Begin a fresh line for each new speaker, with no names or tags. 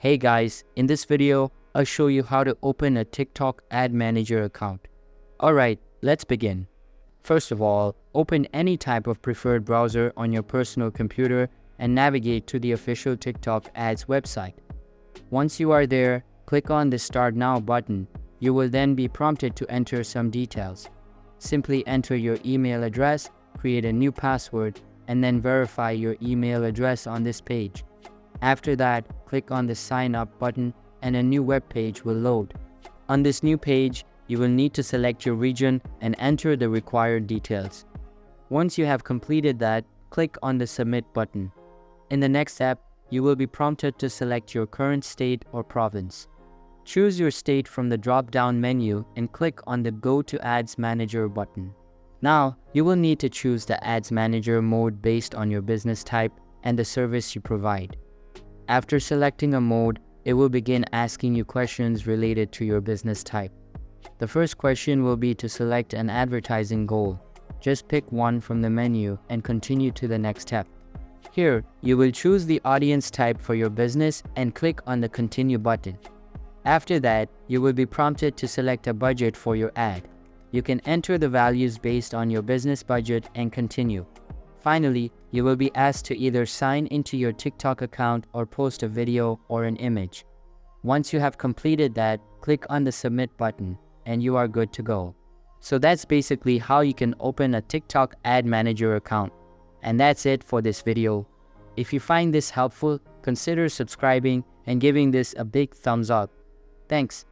Hey guys, in this video, I'll show you how to open a TikTok ad manager account. Alright, let's begin. First of all, open any type of preferred browser on your personal computer and navigate to the official TikTok ads website. Once you are there, click on the Start Now button. You will then be prompted to enter some details. Simply enter your email address, create a new password, and then verify your email address on this page. After that, click on the Sign Up button and a new web page will load. On this new page, you will need to select your region and enter the required details. Once you have completed that, click on the Submit button. In the next step, you will be prompted to select your current state or province. Choose your state from the drop-down menu and click on the Go to Ads Manager button. Now, you will need to choose the Ads Manager mode based on your business type and the service you provide. After selecting a mode, it will begin asking you questions related to your business type. The first question will be to select an advertising goal. Just pick one from the menu and continue to the next step. Here, you will choose the audience type for your business and click on the Continue button. After that, you will be prompted to select a budget for your ad. You can enter the values based on your business budget and continue. Finally, you will be asked to either sign into your TikTok account or post a video or an image. Once you have completed that, click on the Submit button and you are good to go. So that's basically how you can open a TikTok ad manager account. And that's it for this video. If you find this helpful, consider subscribing and giving this a big thumbs up. Thanks.